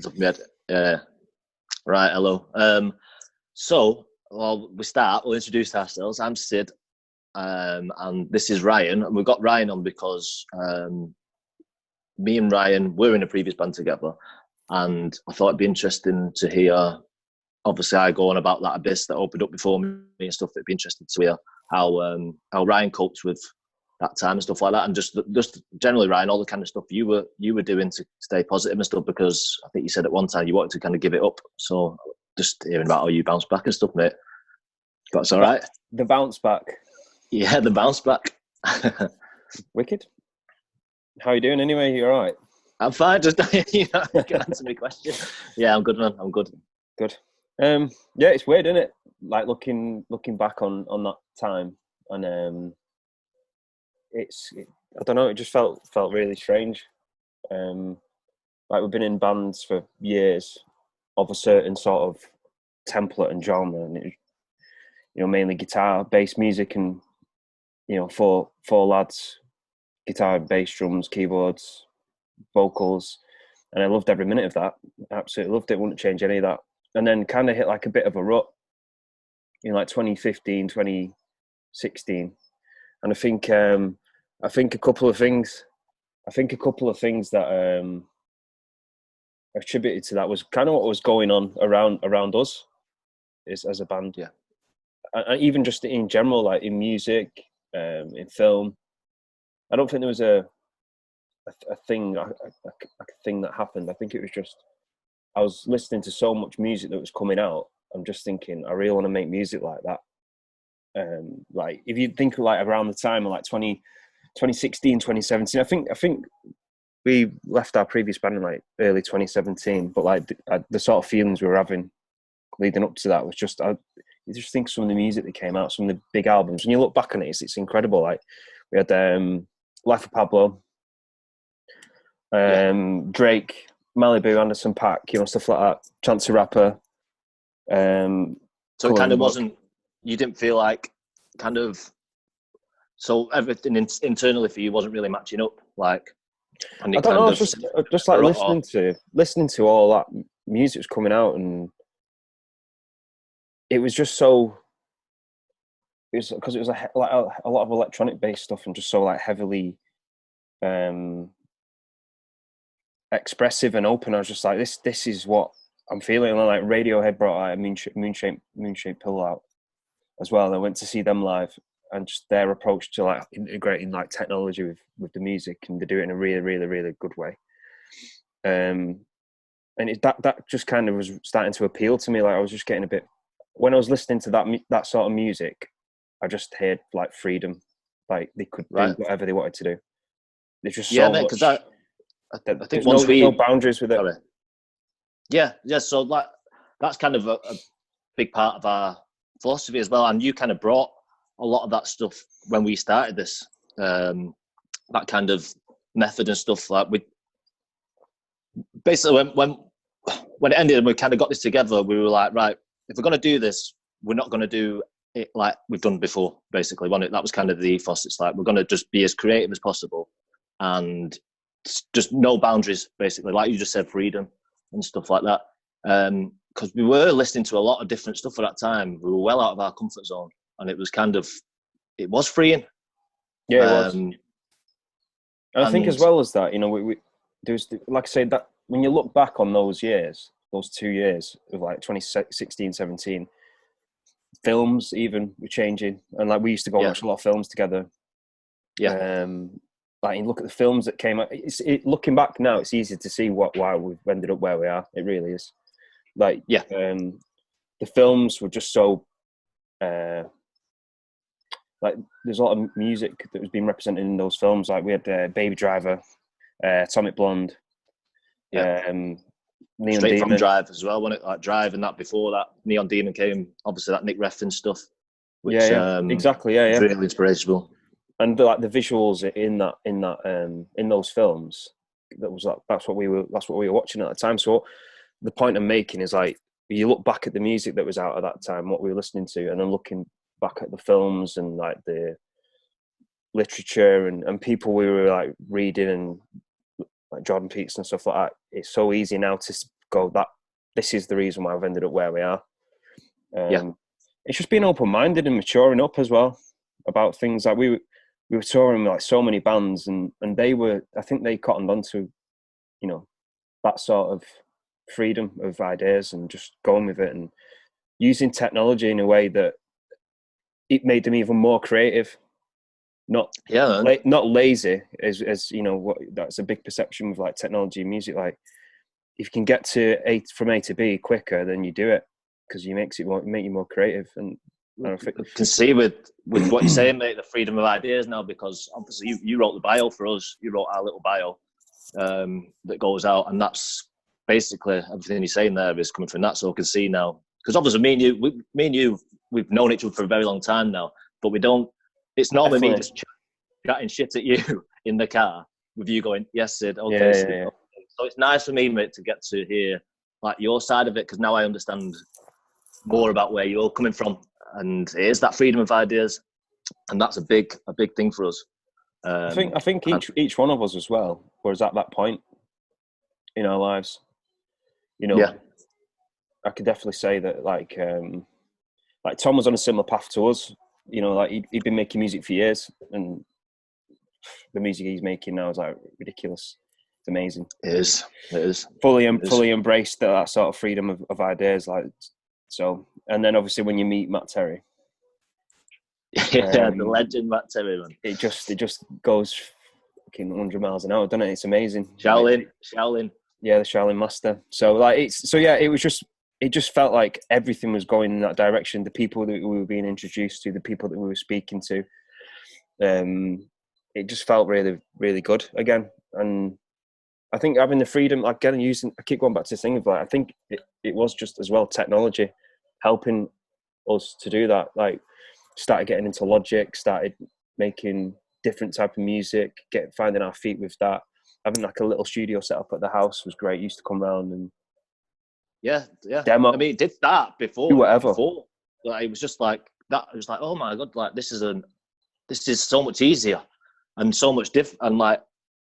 Top of my head. Right, hello. We'll introduce ourselves. I'm Sid, and this is Ryan. And we've got Ryan on because me and Ryan were in a previous band together, and I thought it'd be interesting to hear. Obviously, I go on about that abyss that opened up before me and stuff. It'd be interesting to hear how Ryan copes with that time and stuff like that, and just generally, Ryan, all the kind of stuff you were doing to stay positive and stuff, because I think you said at one time you wanted to kind of give it up. So just hearing about how you bounce back and stuff, mate. That's all right. The bounce back. Yeah, the bounce back. Wicked. How are you doing anyway? You all right? I'm fine. Just you can answer my question. Yeah, I'm good, man. I'm good. Good. Yeah, it's weird, isn't it? Like looking back on that time, and I don't know. It just felt really strange. Like we've been in bands for years of a certain sort of template and genre, and it, mainly guitar, bass music, and four lads, guitar, bass, drums, keyboards, vocals, and I loved every minute of that. Absolutely loved it. Wouldn't change any of that. And then kind of hit like a bit of a rut in like 2015, 2016, and I think a couple of things that attributed to that was kind of what was going on around us as a band. Yeah. And even just in general, like in music, in film. I don't think there was a thing that happened. I think it was just I was listening to so much music that was coming out. I'm just thinking, I really want to make music like that. Like if you think like around the time of like 2016, 2017, I think we left our previous band in like early 2017, but like the sort of feelings we were having leading up to that was just, you just think some of the music that came out, some of the big albums, when you look back on it, it's incredible. Like we had Life of Pablo, Drake, Malibu, Anderson .Paak, stuff like that, Chance the Rapper. So it kind of wasn't, you didn't feel like kind of, so everything internally for you wasn't really matching up, like. And I don't know, just like listening to all that music was coming out, and it was just so. It was because it was a lot of electronic based stuff, and just so like heavily expressive and open. I was just like, this is what I'm feeling. And like Radiohead brought out a moon-shaped pillow out as well. And I went to see them live, and just their approach to like integrating like technology with the music, and they do it in a really, really, really good way. And that just kind of was starting to appeal to me. Like I was just getting a bit, when I was listening to that sort of music, I just heard like freedom, like they could do whatever they wanted to do. There's just so much. Because I think no boundaries with it. Sorry. Yeah. So that's kind of a big part of our philosophy as well, and you kind of brought a lot of that stuff when we started this, that kind of method and stuff. Like we basically when it ended and we kind of got this together, we were like, right, if we're going to do this, we're not going to do it like we've done before. Basically, that was kind of the ethos. It's like we're going to just be as creative as possible, and just no boundaries. Basically, like you just said, freedom and stuff like that. Because we were listening to a lot of different stuff at that time. We were well out of our comfort zone. And it was freeing. Yeah, it was. And I think as well as that, there's, like I said, that when you look back on those 2 years of like 2016, 17, films even were changing. And like we used to go watch a lot of films together. Yeah. Like you look at the films that came out, looking back now, it's easy to see why we've ended up where we are. It really is. Like, the films were just so, like there's a lot of music that was being represented in those films. Like we had Baby Driver, Atomic Blonde, Neon Straight Demon. From Drive as well, wasn't it? Like Drive, and that before that, Neon Demon came. Obviously, that Nick Refn stuff, which exactly, really inspirational. And like the visuals in those films, that's what we were watching at the time. So the point I'm making is like you look back at the music that was out at that time, what we were listening to, and then looking back at the films and like the literature and people we were like reading, and like Jordan Peterson and stuff like that. It's so easy now to go, that this is the reason why I've ended up where we are. Yeah. It's just being open-minded and maturing up as well about things. Like we were touring with like so many bands, and they were, I think they cottoned onto, you know, that sort of freedom of ideas and just going with it and using technology in a way that it made them even more creative. Not lazy, as you know, what that's a big perception with like technology and music. Like if you can get from A to B quicker, then you do it, because it make you more creative. And I can see with what you're saying, mate, the freedom of ideas now, because obviously you wrote the bio for us. You wrote our little bio that goes out, and that's basically everything you're saying there is coming from that. So I can see now, because obviously me and you, we've known each other for a very long time now, but we don't. It's normally me just chatting shit at you in the car with you going, yes, Sid, okay, Sid. Okay. So it's nice for me, mate, to get to hear like your side of it, because now I understand more about where you're coming from, and it is that freedom of ideas, and that's a big thing for us. I think each one of us as well was at that point in our lives. You know, yeah. I could definitely say that like Tom was on a similar path to us. You know, like he'd been making music for years, and the music he's making now is like ridiculous. It's amazing. It is. Fully embraced that sort of freedom of ideas. Like so, and then obviously when you meet Matt Terry, the legend Matt Terry, man. It just goes fucking 100 miles an hour, doesn't it? It's amazing. Shaolin. Yeah, the Shaolin master. So like it just felt like everything was going in that direction. The people that we were being introduced to, the people that we were speaking to, it just felt really, really good again. And I think having the freedom, like I keep going back to this thing of like, I think it was just as well technology helping us to do that. Like started getting into Logic, started making different type of music, finding our feet with that. Having like a little studio set up at the house was great. Used to come round and yeah. Demo. I mean, it did that before. Do whatever. Before, like, it was just like that. It was like, oh my god, like this is so much easier and so much different. And like,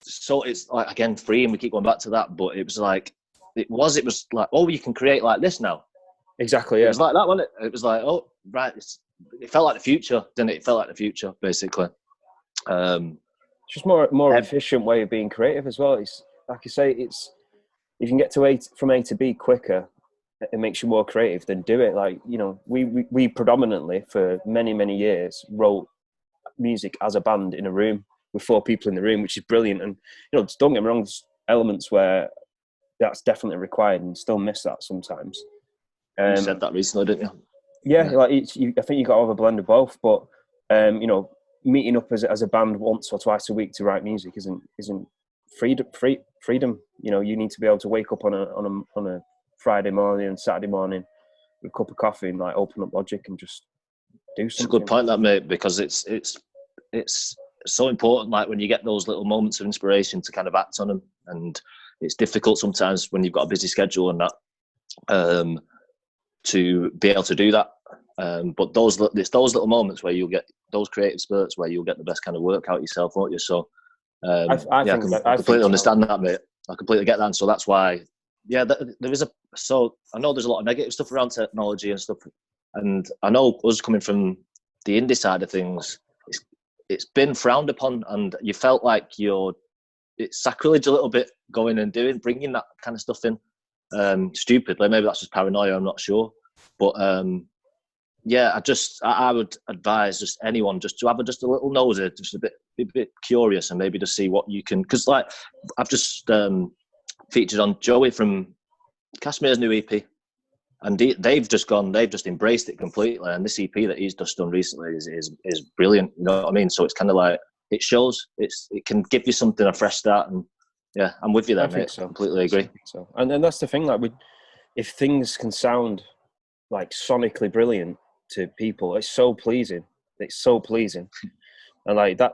so it's like again free, and we keep going back to that. But it was like, it was like, oh, you can create like this now. Exactly. Yeah. It was like that, wasn't it? It was like, oh right, it felt like the future, didn't it? It felt like the future, basically. It's just more efficient way of being creative as well. It's like you say, if you can get from A to B quicker, it makes you more creative. Then do it. Like, you know, we predominantly for many years wrote music as a band in a room with 4 people in the room, which is brilliant. And you know, don't get me wrong, there's elements where that's definitely required, and still miss that sometimes. You said that recently, didn't you? Yeah. Like I think you got to have a blend of both. But you know, meeting up as a band once or twice a week to write music isn't freedom. You know, you need to be able to wake up on a Friday morning and Saturday morning with a cup of coffee and like open up Logic and just do something. It's a good point, that, mate, because it's so important. Like when you get those little moments of inspiration to kind of act on them, and it's difficult sometimes when you've got a busy schedule and that to be able to do that. But it's those little moments where you'll get those creative spurts where you'll get the best kind of work out yourself, won't you? So I completely understand that, mate. I completely get that. And so that's why, yeah, there is so I know there's a lot of negative stuff around technology and stuff. And I know us coming from the indie side of things, it's been frowned upon, and you felt like it's sacrilege a little bit going and bringing that kind of stuff in. Stupidly, maybe that's just paranoia, I'm not sure. But yeah, I would advise just anyone just to have just a little nosy, just be a bit curious, and maybe just see what you can. Because like I've just featured on Joey from Kashmir's new EP, and they've just embraced it completely. And this EP that he's just done recently is brilliant. You know what I mean? So it's kind of like it shows it can give you something, a fresh start. And yeah, I'm with you there, mate. So. Completely agree. So, and then that's the thing. Like, if things can sound like sonically brilliant to people, it's so pleasing. It's so pleasing, and like that,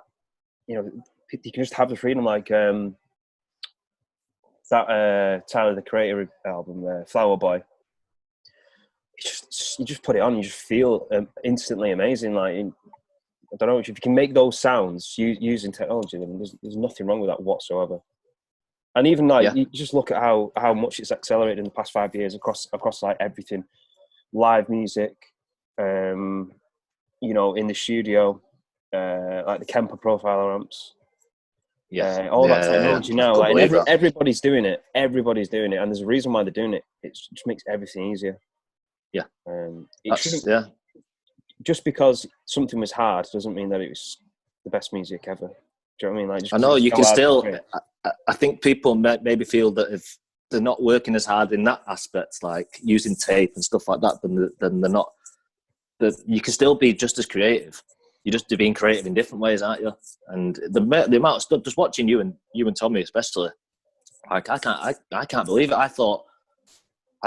you know, you can just have the freedom. Like that Tyler the Creator album, Flower Boy. You just put it on, you just feel instantly amazing. Like I don't know if you can make those sounds using technology, then there's nothing wrong with that whatsoever. And even like Yeah. you just look at how much it's accelerated in the past 5 years across like everything, live music, you know, in the studio, like the Kemper Profiler amps, all that technology now. Couldn't Like, believe and that. everybody's doing it. Everybody's doing it, and there's a reason why they're doing it. It just makes everything easier. Yeah. It shouldn't. Yeah. Just because something was hard doesn't mean that it was the best music ever. Do you know what I mean? Like, just I 'cause know it's you so can hard to still. create. I think people maybe feel that if they're not working as hard in that aspect, like using tape and stuff like that, then they're not. That you can still be just as creative. You're just being creative in different ways, aren't you? And the amount of stuff, just watching you and Tommy especially, like I can't believe it. I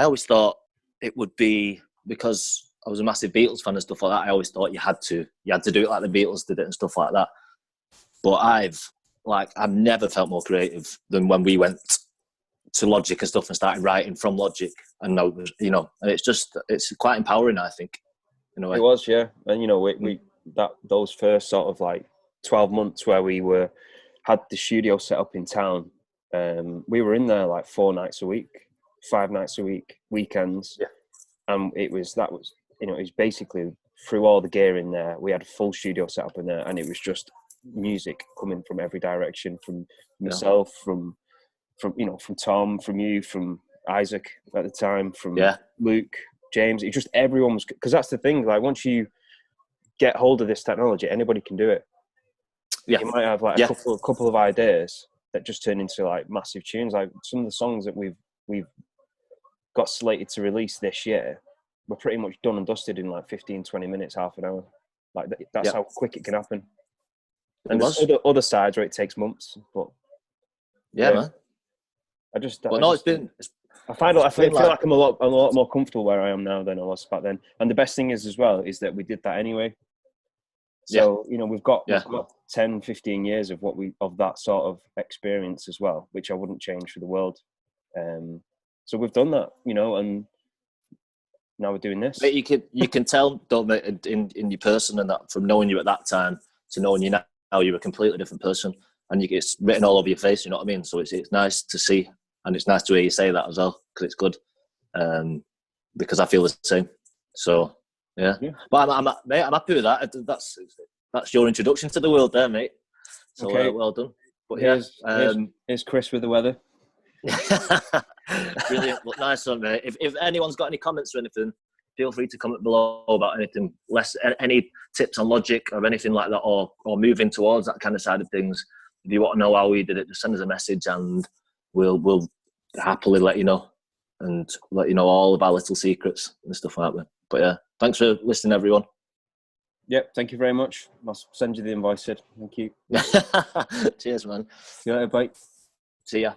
always thought it would be, because I was a massive Beatles fan and stuff like that. I always thought you had to do it like the Beatles did it and stuff like that. But I've never felt more creative than when we went to Logic and stuff and started writing from Logic. And now, you know, and it's quite empowering, I think, in a way. It was, yeah. And you know, we those first sort of like 12 months where we had the studio set up in town, we were in there like 4 nights a week, 5 nights a week, weekends. Yeah. And it was basically through all the gear in there. We had a full studio set up in there, and it was just music coming from every direction, from myself, from Tom, from you, from Isaac at the time, from Luke, James. It just, everyone was, because that's the thing. Like, once you get hold of this technology, anybody can do it. Yeah. You might have like a couple of ideas that just turn into like massive tunes. Like some of the songs that we've got slated to release this year, we're pretty much done and dusted in like 15, 20 minutes, half an hour. Like that's how quick it can happen. And there's other sides where it takes months, but man. I feel like I'm a lot more comfortable where I am now than I was back then. And the best thing is as well is that we did that anyway. So, you know, we've got 10, 15 years of that sort of experience as well, which I wouldn't change for the world. So we've done that, you know, and now we're doing this. But you can tell, don't they, in your person and that, from knowing you at that time to knowing you now, you're a completely different person, and it's written all over your face. You know what I mean? So it's nice to see, and it's nice to hear you say that as well, because it's good. Because I feel the same. So yeah. But I'm happy with that. That's your introduction to the world, there, mate. So okay. Well done. But here's Chris with the weather. Brilliant. But nice one, mate. If anyone's got any comments or anything, feel free to comment below about anything, any tips on Logic or anything like that, or moving towards that kind of side of things. If you want to know how we did it, just send us a message and we'll happily let you know, and let you know all of our little secrets and stuff like that. But yeah, thanks for listening, everyone. Yep, thank you very much. I'll send you the invoice, Sid. Thank you. Cheers, man. See you later, bye. See ya.